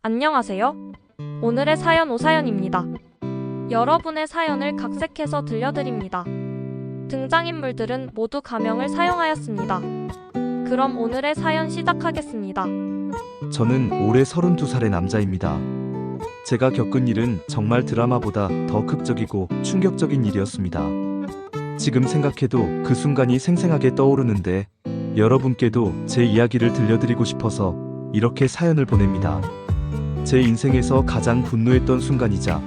안녕하세요. 오늘의 사연 오사연입니다. 여러분의 사연을 각색해서 들려드립니다. 등장인물들은 모두 가명을 사용하였습니다. 그럼 오늘의 사연 시작하겠습니다. 저는 올해 32살의 남자입니다. 제가 겪은 일은 정말 드라마보다 더 극적이고 충격적인 일이었습니다. 지금 생각해도 그 순간이 생생하게 떠오르는데 여러분께도 제 이야기를 들려드리고 싶어서 이렇게 사연을 보냅니다. 제 인생에서 가장 분노했던 순간이자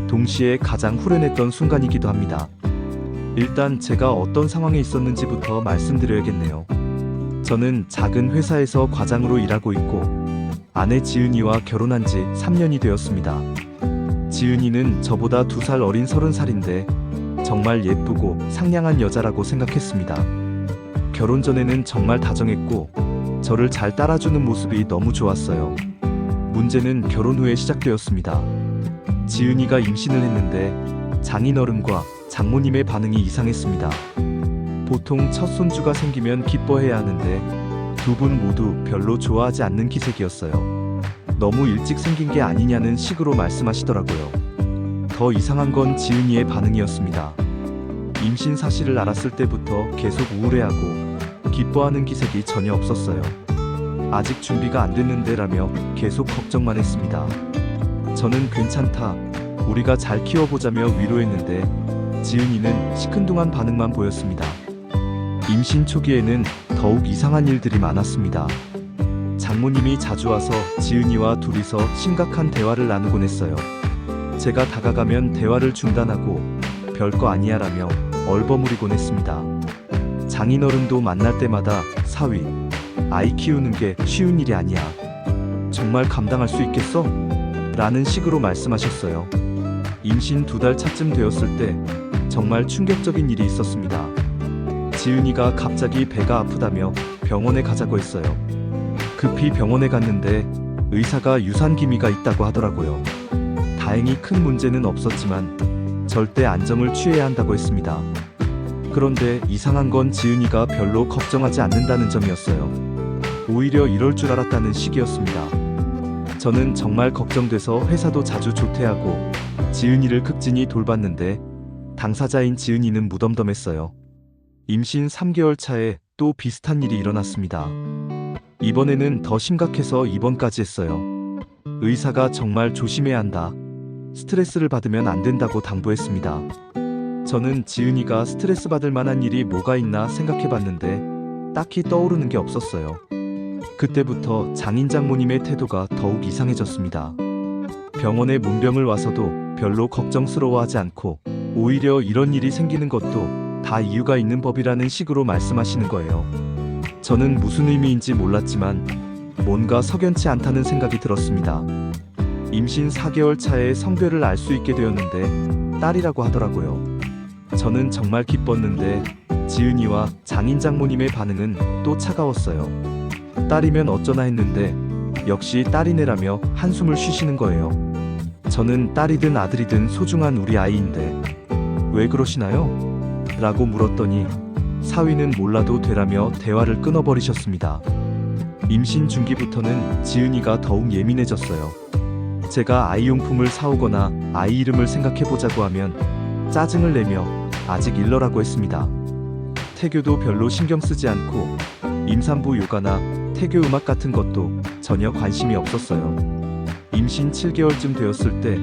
동시에 가장 후련했던 순간이기도 합니다. 일단 제가 어떤 상황에 있었는지부터 말씀드려야겠네요. 저는 작은 회사에서 과장으로 일하고 있고 아내 지은이와 결혼한 지 3년이 되었습니다. 지은이는 저보다 2살 어린 30살인데 정말 예쁘고 상냥한 여자라고 생각했습니다. 결혼 전에는 정말 다정했고 저를 잘 따라주는 모습이 너무 좋았어요. 문제는 결혼 후에 시작되었습니다. 지은이가 임신을 했는데 장인어른과 장모님의 반응이 이상했습니다. 보통 첫 손주가 생기면 기뻐해야 하는데 두 분 모두 별로 좋아하지 않는 기색이었어요. 너무 일찍 생긴 게 아니냐는 식으로 말씀하시더라고요. 더 이상한 건 지은이의 반응이었습니다. 임신 사실을 알았을 때부터 계속 우울해하고 기뻐하는 기색이 전혀 없었어요. 아직 준비가 안 됐는데 라며 계속 걱정만 했습니다. 저는 괜찮다, 우리가 잘 키워보자며 위로했는데 지은이는 시큰둥한 반응만 보였습니다. 임신 초기에는 더욱 이상한 일들이 많았습니다. 장모님이 자주 와서 지은이와 둘이서 심각한 대화를 나누곤 했어요. 제가 다가가면 대화를 중단하고 별거 아니야 라며 얼버무리곤 했습니다. 장인어른도 만날 때마다 사위, 아이 키우는 게 쉬운 일이 아니야. 정말 감당할 수 있겠어? 라는 식으로 말씀하셨어요. 임신 2달 차쯤 되었을 때 정말 충격적인 일이 있었습니다. 지은이가 갑자기 배가 아프다며 병원에 가자고 했어요. 급히 병원에 갔는데 의사가 유산기미가 있다고 하더라고요. 다행히 큰 문제는 없었지만 절대 안정을 취해야 한다고 했습니다. 그런데 이상한 건 지은이가 별로 걱정하지 않는다는 점이었어요. 오히려 이럴 줄 알았다는 식이었습니다. 저는 정말 걱정돼서 회사도 자주 조퇴하고 지은이를 극진히 돌봤는데 당사자인 지은이는 무덤덤했어요. 임신 3개월 차에 또 비슷한 일이 일어났습니다. 이번에는 더 심각해서 입원까지 했어요. 의사가 정말 조심해야 한다, 스트레스를 받으면 안 된다고 당부했습니다. 저는 지은이가 스트레스 받을 만한 일이 뭐가 있나 생각해봤는데 딱히 떠오르는 게 없었어요. 그때부터 장인장모님의 태도가 더욱 이상해졌습니다. 병원에 문병을 와서도 별로 걱정스러워하지 않고 오히려 이런 일이 생기는 것도 다 이유가 있는 법이라는 식으로 말씀하시는 거예요. 저는 무슨 의미인지 몰랐지만 뭔가 석연치 않다는 생각이 들었습니다. 임신 4개월 차에 성별을 알 수 있게 되었는데 딸이라고 하더라고요. 저는 정말 기뻤는데 지은이와 장인장모님의 반응은 또 차가웠어요. 딸이면 어쩌나 했는데 역시 딸이네라며 한숨을 쉬시는 거예요. 저는 딸이든 아들이든 소중한 우리 아이인데 왜 그러시나요? 라고 물었더니 사위는 몰라도 되라며 대화를 끊어버리셨습니다. 임신 중기부터는 지은이가 더욱 예민해졌어요. 제가 아이용품을 사오거나 아이 이름을 생각해보자고 하면 짜증을 내며 아직 일러라고 했습니다. 태교도 별로 신경 쓰지 않고 임산부 요가나 태교 음악 같은 것도 전혀 관심이 없었어요. 임신 7개월쯤 되었을 때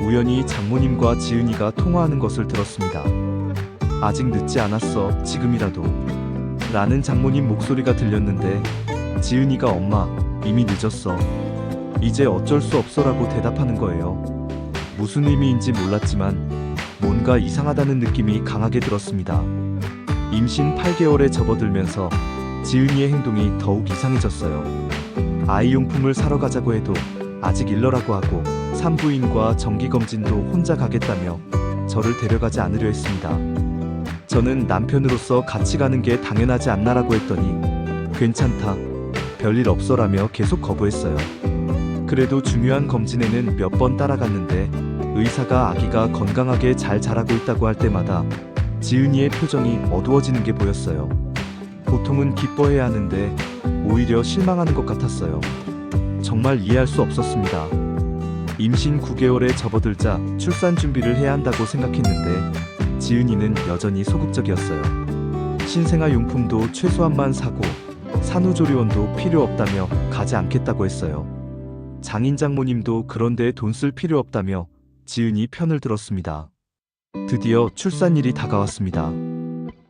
우연히 장모님과 지은이가 통화하는 것을 들었습니다. 아직 늦지 않았어, 지금이라도 라는 장모님 목소리가 들렸는데 지은이가 엄마, 이미 늦었어, 이제 어쩔 수 없어라고 대답하는 거예요. 무슨 의미인지 몰랐지만 뭔가 이상하다는 느낌이 강하게 들었습니다. 임신 8개월에 접어들면서 지은이의 행동이 더욱 이상해졌어요. 아이용품을 사러 가자고 해도 아직 일러라고 하고 산부인과 정기검진도 혼자 가겠다며 저를 데려가지 않으려 했습니다. 저는 남편으로서 같이 가는 게 당연하지 않나라고 했더니 괜찮다, 별일 없어라며 계속 거부했어요. 그래도 중요한 검진에는 몇 번 따라갔는데 의사가 아기가 건강하게 잘 자라고 있다고 할 때마다 지은이의 표정이 어두워지는 게 보였어요. 보통은 기뻐해야 하는데 오히려 실망하는 것 같았어요. 정말 이해할 수 없었습니다. 임신 9개월에 접어들자 출산 준비를 해야 한다고 생각했는데 지은이는 여전히 소극적이었어요. 신생아 용품도 최소한만 사고 산후조리원도 필요 없다며 가지 않겠다고 했어요. 장인 장모님도 그런데 돈 쓸 필요 없다며 지은이 편을 들었습니다. 드디어 출산일이 다가왔습니다.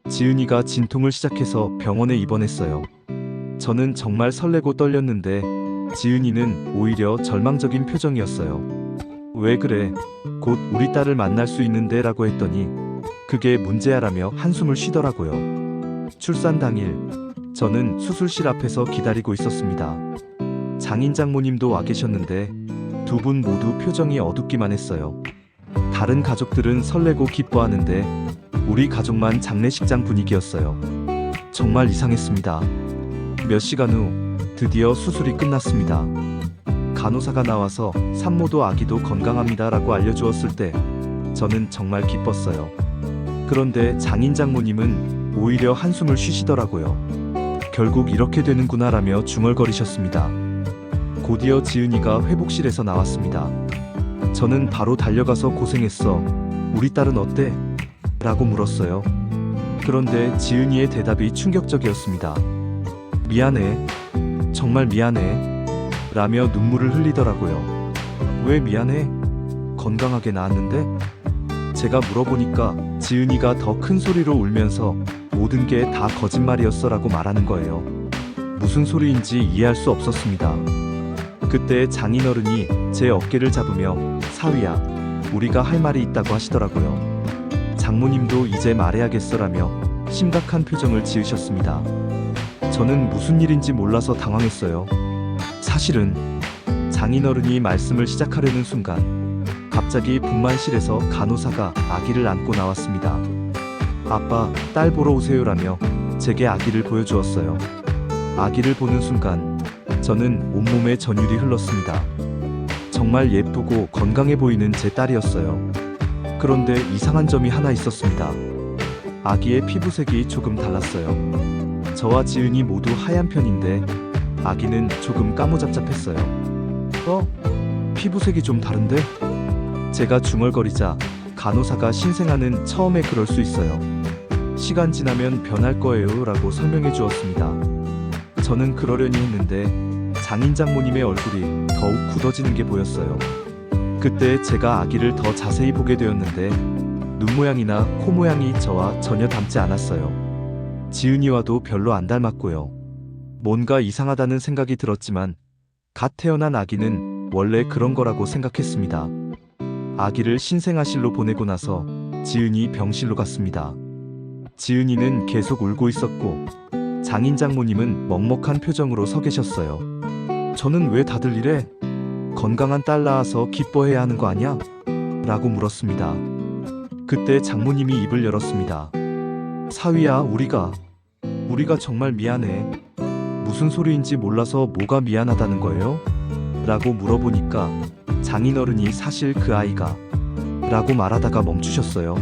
지은이가 진통을 시작해서 병원에 입원했어요. 저는 정말 설레고 떨렸는데 지은이는 오히려 절망적인 표정이었어요. 왜 그래? 곧 우리 딸을 만날 수 있는데 라고 했더니 그게 문제야라며 한숨을 쉬더라고요. 출산 당일 저는 수술실 앞에서 기다리고 있었습니다. 장인 장모님도 와 계셨는데 두 분 모두 표정이 어둡기만 했어요. 다른 가족들은 설레고 기뻐하는데 우리 가족만 장례식장 분위기였어요. 정말 이상했습니다. 몇 시간 후 드디어 수술이 끝났습니다. 간호사가 나와서 산모도 아기도 건강합니다라고 알려주었을 때 저는 정말 기뻤어요. 그런데 장인 장모님은 오히려 한숨을 쉬시더라고요. 결국 이렇게 되는구나라며 중얼거리셨습니다. 곧이어 지은이가 회복실에서 나왔습니다. 저는 바로 달려가서 고생했어. 우리 딸은 어때? 라고 물었어요. 그런데 지은이의 대답이 충격적이었습니다. 미안해. 정말 미안해. 라며 눈물을 흘리더라고요. 왜 미안해? 건강하게 나았는데? 제가 물어보니까 지은이가 더 큰 소리로 울면서 모든 게 다 거짓말이었어 라고 말하는 거예요. 무슨 소리인지 이해할 수 없었습니다. 그때 장인어른이 제 어깨를 잡으며 사위야, 우리가 할 말이 있다고 하시더라고요. 장모님도 이제 말해야겠어라며 심각한 표정을 지으셨습니다. 저는 무슨 일인지 몰라서 당황했어요. 사실은 장인어른이 말씀을 시작하려는 순간 갑자기 분만실에서 간호사가 아기를 안고 나왔습니다. 아빠, 딸 보러 오세요라며 제게 아기를 보여주었어요. 아기를 보는 순간 저는 온몸에 전율이 흘렀습니다. 정말 예쁘고 건강해 보이는 제 딸이었어요. 그런데 이상한 점이 하나 있었습니다. 아기의 피부색이 조금 달랐어요. 저와 지은이 모두 하얀 편인데 아기는 조금 까무잡잡했어요. 피부색이 좀 다른데? 제가 중얼거리자 간호사가 신생아는 처음에 그럴 수 있어요. 시간 지나면 변할 거예요 라고 설명해 주었습니다. 저는 그러려니 했는데 장인 장모님의 얼굴이 더욱 굳어지는 게 보였어요. 그때 제가 아기를 더 자세히 보게 되었는데 눈 모양이나 코 모양이 저와 전혀 닮지 않았어요. 지은이와도 별로 안 닮았고요. 뭔가 이상하다는 생각이 들었지만 갓 태어난 아기는 원래 그런 거라고 생각했습니다. 아기를 신생아실로 보내고 나서 지은이 병실로 갔습니다. 지은이는 계속 울고 있었고 장인 장모님은 먹먹한 표정으로 서 계셨어요. 저는 왜 다들 이래? 건강한 딸 낳아서 기뻐해야 하는 거 아니야? 라고 물었습니다. 그때 장모님이 입을 열었습니다. 사위야, 우리가 정말 미안해. 무슨 소리인지 몰라서 뭐가 미안하다는 거예요? 라고 물어보니까 장인어른이 사실 그 아이가 라고 말하다가 멈추셨어요.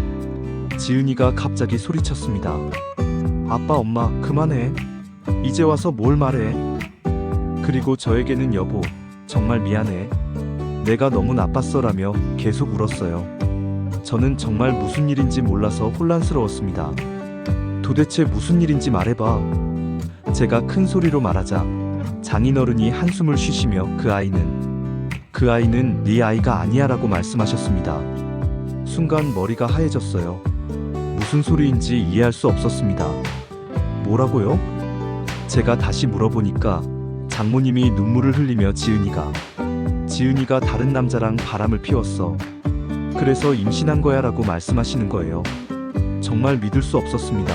지은이가 갑자기 소리쳤습니다. 아빠, 엄마, 그만해. 이제 와서 뭘 말해. 그리고 저에게는 여보, 정말 미안해. 내가 너무 나빴어라며 계속 울었어요. 저는 정말 무슨 일인지 몰라서 혼란스러웠습니다. 도대체 무슨 일인지 말해봐. 제가 큰 소리로 말하자 장인어른이 한숨을 쉬시며 그 아이는 네 아이가 아니야 라고 말씀하셨습니다. 순간 머리가 하얘졌어요. 무슨 소리인지 이해할 수 없었습니다. 뭐라고요? 제가 다시 물어보니까 장모님이 눈물을 흘리며 지은이가 다른 남자랑 바람을 피웠어. 그래서 임신한 거야 라고 말씀하시는 거예요. 정말 믿을 수 없었습니다.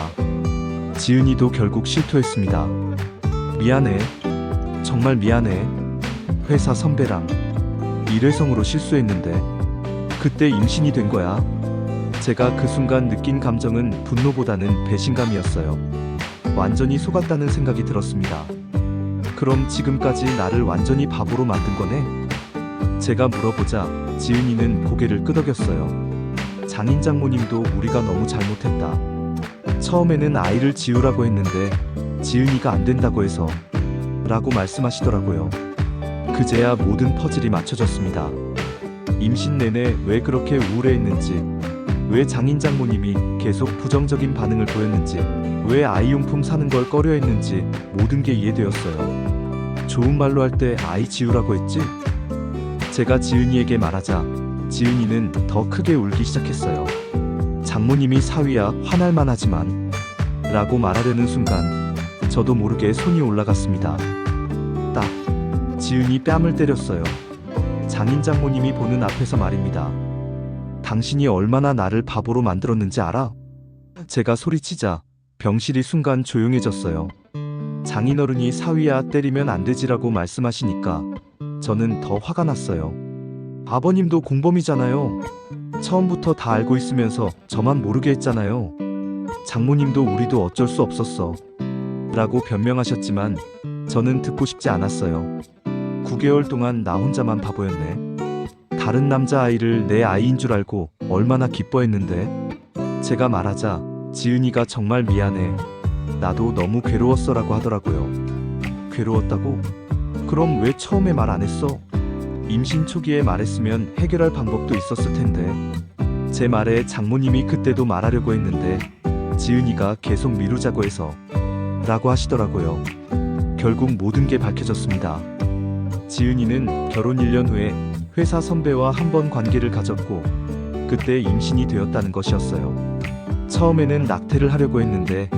지은이도 결국 실토했습니다. 미안해. 정말 미안해. 회사 선배랑 일회성으로 실수했는데 그때 임신이 된 거야. 제가 그 순간 느낀 감정은 분노보다는 배신감이었어요. 완전히 속았다는 생각이 들었습니다. 그럼 지금까지 나를 완전히 바보로 만든 거네? 제가 물어보자 지은이는 고개를 끄덕였어요. 장인 장모님도 우리가 너무 잘못했다. 처음에는 아이를 지우라고 했는데 지은이가 안 된다고 해서 라고 말씀하시더라고요. 그제야 모든 퍼즐이 맞춰졌습니다. 임신 내내 왜 그렇게 우울해했는지, 왜 장인 장모님이 계속 부정적인 반응을 보였는지, 왜 아이용품 사는 걸 꺼려했는지 모든 게 이해되었어요. 좋은 말로 할 때 아이 지우라고 했지? 제가 지은이에게 말하자 지은이는 더 크게 울기 시작했어요. 장모님이 사위야 화날만 하지만 라고 말하려는 순간 저도 모르게 손이 올라갔습니다. 딱 지은이 뺨을 때렸어요. 장인 장모님이 보는 앞에서 말입니다. 당신이 얼마나 나를 바보로 만들었는지 알아? 제가 소리치자 병실이 순간 조용해졌어요. 장인어른이 사위야 때리면 안 되지라고 말씀하시니까 저는 더 화가 났어요. 아버님도 공범이잖아요. 처음부터 다 알고 있으면서 저만 모르게 했잖아요. 장모님도 우리도 어쩔 수 없었어 라고 변명하셨지만 저는 듣고 싶지 않았어요. 9개월 동안 나 혼자만 바보였네. 다른 남자아이를 내 아이인 줄 알고 얼마나 기뻐했는데. 제가 말하자 지은이가 정말 미안해. 나도 너무 괴로웠어 라고 하더라고요. 괴로웠다고? 그럼 왜 처음에 말 안 했어? 임신 초기에 말했으면 해결할 방법도 있었을 텐데. 제 말에 장모님이 그때도 말하려고 했는데 지은이가 계속 미루자고 해서 라고 하시더라고요. 결국 모든 게 밝혀졌습니다. 지은이는 결혼 1년 후에 회사 선배와 한 번 관계를 가졌고 그때 임신이 되었다는 것이었어요. 처음에는 낙태를 하려고 했는데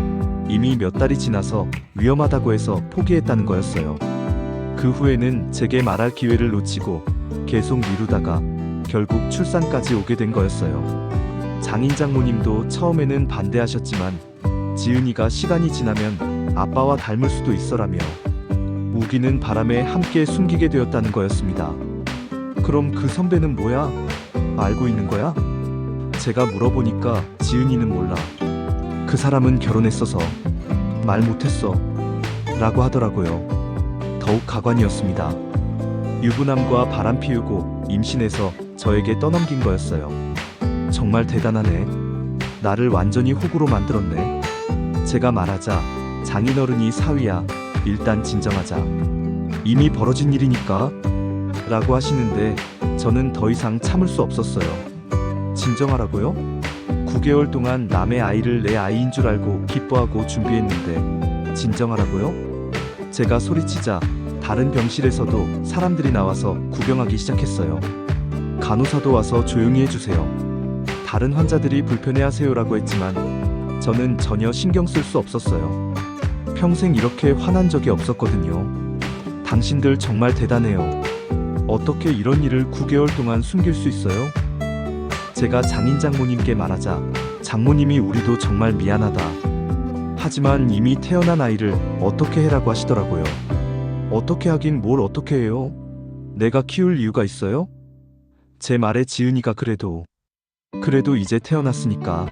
이미 몇 달이 지나서 위험하다고 해서 포기했다는 거였어요. 그 후에는 제게 말할 기회를 놓치고 계속 미루다가 결국 출산까지 오게 된 거였어요. 장인 장모님도 처음에는 반대하셨지만 지은이가 시간이 지나면 아빠와 닮을 수도 있어라며 우기는 바람에 함께 숨기게 되었다는 거였습니다. 그럼 그 선배는 뭐야? 알고 있는 거야? 제가 물어보니까 지은이는 몰라. 그 사람은 결혼했어서 말 못했어 라고 하더라고요. 더욱 가관이었습니다. 유부남과 바람 피우고 임신해서 저에게 떠넘긴 거였어요. 정말 대단하네. 나를 완전히 호구로 만들었네. 제가 말하자 장인어른이 사위야 일단 진정하자. 이미 벌어진 일이니까 라고 하시는데 저는 더 이상 참을 수 없었어요. 진정하라고요? 9개월 동안 남의 아이를 내 아이인 줄 알고 기뻐하고 준비했는데 진정하라고요? 제가 소리치자 다른 병실에서도 사람들이 나와서 구경하기 시작했어요. 간호사도 와서 조용히 해주세요. 다른 환자들이 불편해하세요라고 했지만 저는 전혀 신경 쓸 수 없었어요. 평생 이렇게 화난 적이 없었거든요. 당신들 정말 대단해요. 어떻게 이런 일을 9개월 동안 숨길 수 있어요? 제가 장인 장모님께 말하자 장모님이 우리도 정말 미안하다. 하지만 이미 태어난 아이를 어떻게 해라고 하시더라고요. 어떻게 하긴 뭘 어떻게 해요? 내가 키울 이유가 있어요? 제 말에 지은이가 그래도 이제 태어났으니까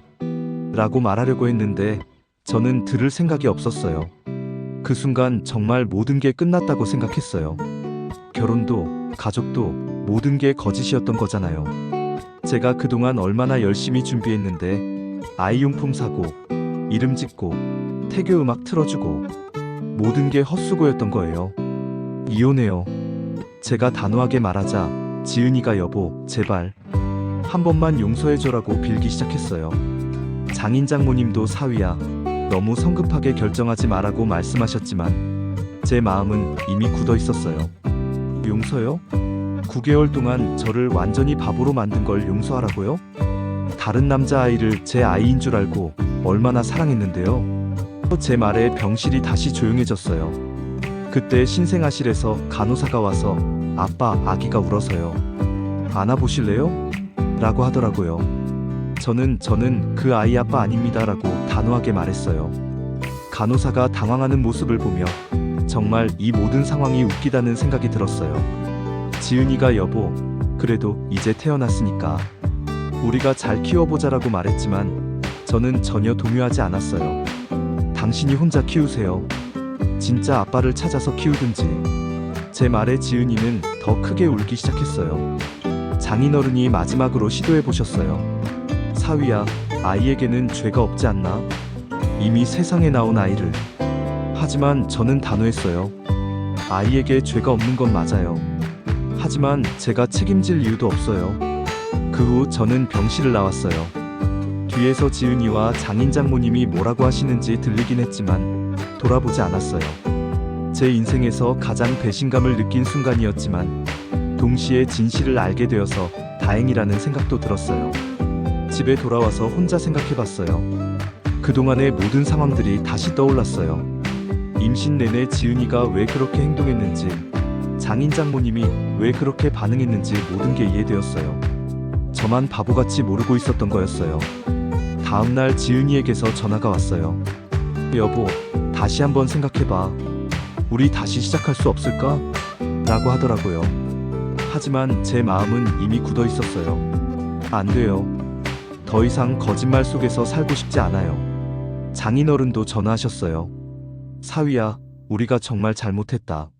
라고 말하려고 했는데 저는 들을 생각이 없었어요. 그 순간 정말 모든 게 끝났다고 생각했어요. 결혼도 가족도 모든 게 거짓이었던 거잖아요. 제가 그동안 얼마나 열심히 준비했는데 아이용품 사고 이름 짓고 태교 음악 틀어주고 모든 게 헛수고였던 거예요. 이혼해요. 제가 단호하게 말하자 지은이가 여보 제발 한 번만 용서해줘라고 빌기 시작했어요. 장인 장모님도 사위야 너무 성급하게 결정하지 마라고 말씀하셨지만 제 마음은 이미 굳어 있었어요. 용서요? 9개월 동안 저를 완전히 바보로 만든 걸 용서하라고요? 다른 남자아이를 제 아이인 줄 알고 얼마나 사랑했는데요. 제 말에 병실이 다시 조용해졌어요. 그때 신생아실에서 간호사가 와서 아빠 아기가 울어서요. 안아보실래요? 라고 하더라고요. 저는 그 아이 아빠 아닙니다 라고 단호하게 말했어요. 간호사가 당황하는 모습을 보며 정말 이 모든 상황이 웃기다는 생각이 들었어요. 지은이가 여보 그래도 이제 태어났으니까 우리가 잘 키워보자라고 말했지만 저는 전혀 동요하지 않았어요. 당신이 혼자 키우세요. 진짜 아빠를 찾아서 키우든지. 제 말에 지은이는 더 크게 울기 시작했어요. 장인어른이 마지막으로 시도해보셨어요. 사위야, 아이에게는 죄가 없지 않나? 이미 세상에 나온 아이를. 하지만 저는 단호했어요. 아이에게 죄가 없는 건 맞아요. 하지만 제가 책임질 이유도 없어요. 그 후 저는 병실을 나왔어요. 뒤에서 지은이와 장인 장모님이 뭐라고 하시는지 들리긴 했지만 돌아보지 않았어요. 제 인생에서 가장 배신감을 느낀 순간이었지만 동시에 진실을 알게 되어서 다행이라는 생각도 들었어요. 집에 돌아와서 혼자 생각해봤어요. 그동안의 모든 상황들이 다시 떠올랐어요. 임신 내내 지은이가 왜 그렇게 행동했는지, 장인 장모님이 왜 그렇게 반응했는지 모든 게 이해되었어요. 저만 바보같이 모르고 있었던 거였어요. 다음날 지은이에게서 전화가 왔어요. 여보, 다시 한번 생각해봐. 우리 다시 시작할 수 없을까? 라고 하더라고요. 하지만 제 마음은 이미 굳어 있었어요. 안 돼요. 더 이상 거짓말 속에서 살고 싶지 않아요. 장인어른도 전화하셨어요. 사위야, 우리가 정말 잘못했다.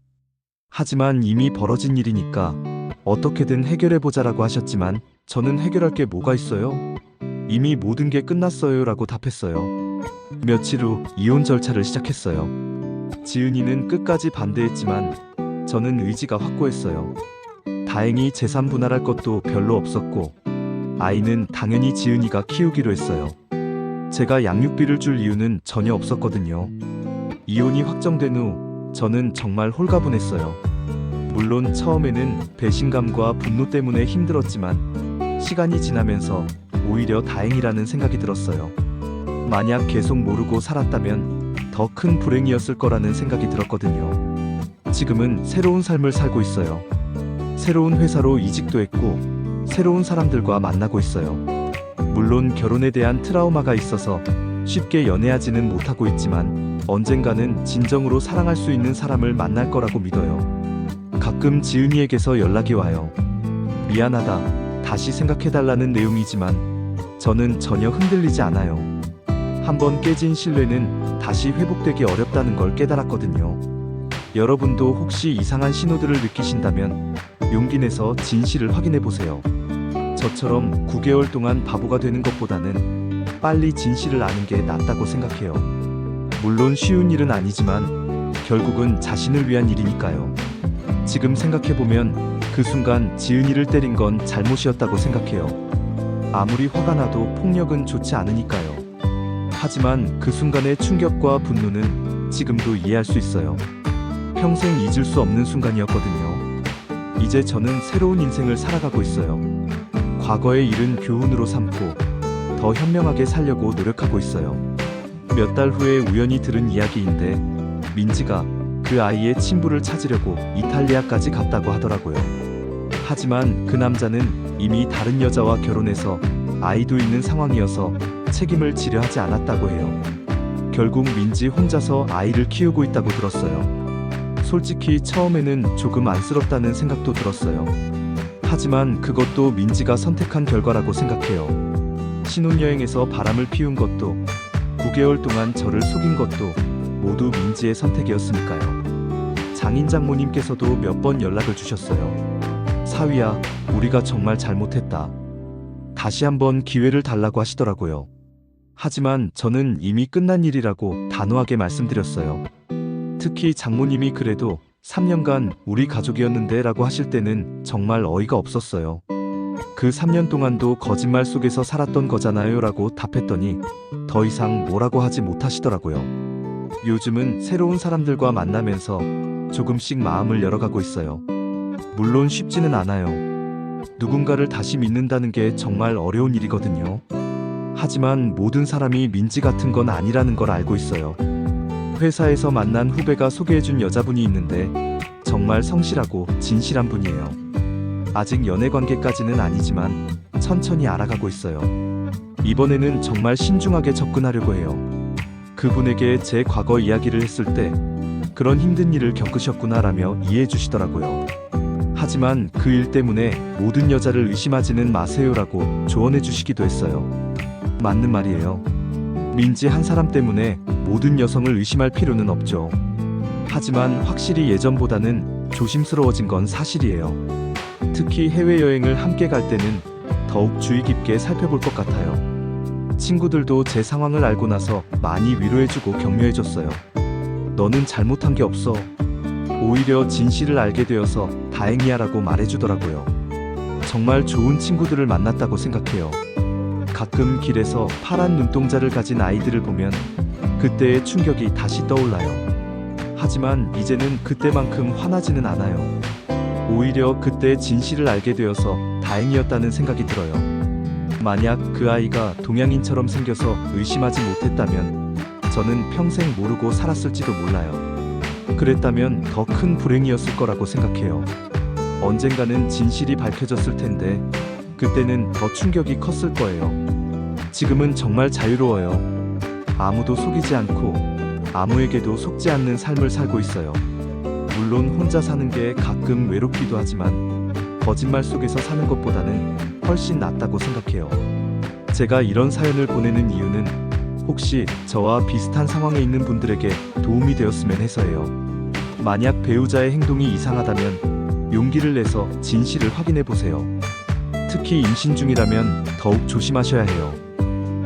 하지만 이미 벌어진 일이니까 어떻게든 해결해보자라고 하셨지만 저는 해결할 게 뭐가 있어요? 이미 모든 게 끝났어요 라고 답했어요. 며칠 후 이혼 절차를 시작했어요. 지은이는 끝까지 반대했지만 저는 의지가 확고했어요. 다행히 재산 분할할 것도 별로 없었고 아이는 당연히 지은이가 키우기로 했어요. 제가 양육비를 줄 이유는 전혀 없었거든요. 이혼이 확정된 후 저는 정말 홀가분했어요. 물론 처음에는 배신감과 분노 때문에 힘들었지만 시간이 지나면서 오히려 다행이라는 생각이 들었어요. 만약 계속 모르고 살았다면 더 큰 불행이었을 거라는 생각이 들었거든요. 지금은 새로운 삶을 살고 있어요. 새로운 회사로 이직도 했고 새로운 사람들과 만나고 있어요. 물론 결혼에 대한 트라우마가 있어서 쉽게 연애하지는 못하고 있지만 언젠가는 진정으로 사랑할 수 있는 사람을 만날 거라고 믿어요. 가끔 지은이에게서 연락이 와요. 미안하다, 다시 생각해달라는 내용이지만 저는 전혀 흔들리지 않아요. 한번 깨진 신뢰는 다시 회복되기 어렵다는 걸 깨달았거든요. 여러분도 혹시 이상한 신호들을 느끼신다면 용기 내서 진실을 확인해 보세요. 저처럼 9개월 동안 바보가 되는 것보다는 빨리 진실을 아는 게 낫다고 생각해요. 물론 쉬운 일은 아니지만 결국은 자신을 위한 일이니까요. 지금 생각해보면 그 순간 지은이를 때린 건 잘못이었다고 생각해요. 아무리 화가 나도 폭력은 좋지 않으니까요. 하지만 그 순간의 충격과 분노는 지금도 이해할 수 있어요. 평생 잊을 수 없는 순간이었거든요. 이제 저는 새로운 인생을 살아가고 있어요. 과거의 일은 교훈으로 삼고 더 현명하게 살려고 노력하고 있어요. 몇 달 후에 우연히 들은 이야기인데 민지가 그 아이의 친부를 찾으려고 이탈리아까지 갔다고 하더라고요. 하지만 그 남자는 이미 다른 여자와 결혼해서 아이도 있는 상황이어서 책임을 지려 하지 않았다고 해요. 결국 민지 혼자서 아이를 키우고 있다고 들었어요. 솔직히 처음에는 조금 안쓰럽다는 생각도 들었어요. 하지만 그것도 민지가 선택한 결과라고 생각해요. 신혼여행에서 바람을 피운 것도 9개월 동안 저를 속인 것도 모두 민지의 선택이었으니까요. 장인 장모님께서도 몇 번 연락을 주셨어요. 사위야, 우리가 정말 잘못했다. 다시 한번 기회를 달라고 하시더라고요. 하지만 저는 이미 끝난 일이라고 단호하게 말씀드렸어요. 특히 장모님이 그래도 3년간 우리 가족이었는데 라고 하실 때는 정말 어이가 없었어요. 그 3년 동안도 거짓말 속에서 살았던 거잖아요 라고 답했더니 더 이상 뭐라고 하지 못하시더라고요. 요즘은 새로운 사람들과 만나면서 조금씩 마음을 열어가고 있어요. 물론 쉽지는 않아요. 누군가를 다시 믿는다는 게 정말 어려운 일이거든요. 하지만 모든 사람이 민지 같은 건 아니라는 걸 알고 있어요. 회사에서 만난 후배가 소개해준 여자분이 있는데 정말 성실하고 진실한 분이에요. 아직 연애 관계까지는 아니지만 천천히 알아가고 있어요. 이번에는 정말 신중하게 접근하려고 해요. 그분에게 제 과거 이야기를 했을 때 그런 힘든 일을 겪으셨구나라며 이해해 주시더라고요. 하지만 그 일 때문에 모든 여자를 의심하지는 마세요라고 조언해 주시기도 했어요. 맞는 말이에요. 민지 한 사람 때문에 모든 여성을 의심할 필요는 없죠. 하지만 확실히 예전보다는 조심스러워진 건 사실이에요. 특히 해외여행을 함께 갈 때는 더욱 주의 깊게 살펴볼 것 같아요. 친구들도 제 상황을 알고 나서 많이 위로해주고 격려해줬어요. 너는 잘못한 게 없어. 오히려 진실을 알게 되어서 다행이야라고 말해주더라고요. 정말 좋은 친구들을 만났다고 생각해요. 가끔 길에서 파란 눈동자를 가진 아이들을 보면 그때의 충격이 다시 떠올라요. 하지만 이제는 그때만큼 화나지는 않아요. 오히려 그때의 진실을 알게 되어서 다행이었다는 생각이 들어요. 만약 그 아이가 동양인처럼 생겨서 의심하지 못했다면 저는 평생 모르고 살았을지도 몰라요. 그랬다면 더 큰 불행이었을 거라고 생각해요. 언젠가는 진실이 밝혀졌을 텐데 그때는 더 충격이 컸을 거예요. 지금은 정말 자유로워요. 아무도 속이지 않고 아무에게도 속지 않는 삶을 살고 있어요. 물론 혼자 사는 게 가끔 외롭기도 하지만 거짓말 속에서 사는 것보다는 훨씬 낫다고 생각해요. 제가 이런 사연을 보내는 이유는 혹시 저와 비슷한 상황에 있는 분들에게 도움이 되었으면 해서예요. 만약 배우자의 행동이 이상하다면 용기를 내서 진실을 확인해 보세요. 특히 임신 중이라면 더욱 조심하셔야 해요.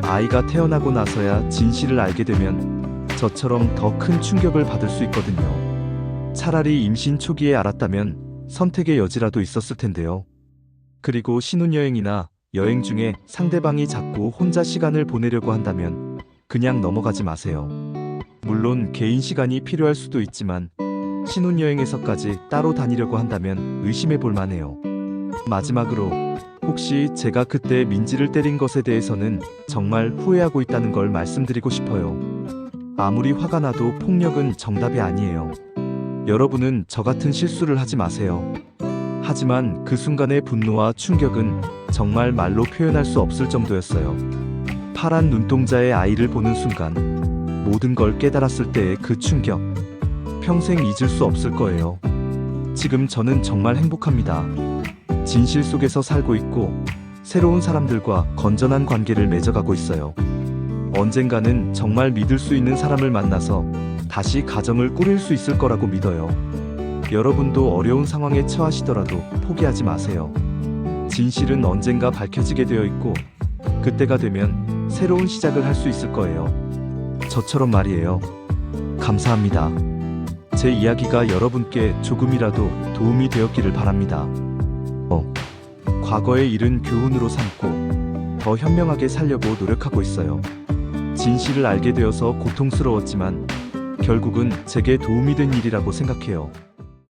아이가 태어나고 나서야 진실을 알게 되면 저처럼 더 큰 충격을 받을 수 있거든요. 차라리 임신 초기에 알았다면 선택의 여지라도 있었을 텐데요. 그리고 신혼여행이나 여행 중에 상대방이 자꾸 혼자 시간을 보내려고 한다면 그냥 넘어가지 마세요. 물론 개인 시간이 필요할 수도 있지만 신혼여행에서까지 따로 다니려고 한다면 의심해 볼 만해요. 마지막으로 혹시 제가 그때 민지를 때린 것에 대해서는 정말 후회하고 있다는 걸 말씀드리고 싶어요. 아무리 화가 나도 폭력은 정답이 아니에요. 여러분은 저 같은 실수를 하지 마세요. 하지만 그 순간의 분노와 충격은 정말 말로 표현할 수 없을 정도였어요. 파란 눈동자의 아이를 보는 순간 모든 걸 깨달았을 때의 그 충격, 평생 잊을 수 없을 거예요. 지금 저는 정말 행복합니다. 진실 속에서 살고 있고 새로운 사람들과 건전한 관계를 맺어가고 있어요. 언젠가는 정말 믿을 수 있는 사람을 만나서 다시 가정을 꾸릴 수 있을 거라고 믿어요. 여러분도 어려운 상황에 처하시더라도 포기하지 마세요. 진실은 언젠가 밝혀지게 되어 있고 그때가 되면 새로운 시작을 할 수 있을 거예요. 저처럼 말이에요. 감사합니다. 제 이야기가 여러분께 조금이라도 도움이 되었기를 바랍니다. 과거의 일은 교훈으로 삼고 더 현명하게 살려고 노력하고 있어요. 진실을 알게 되어서 고통스러웠지만 결국은 제게 도움이 된 일이라고 생각해요.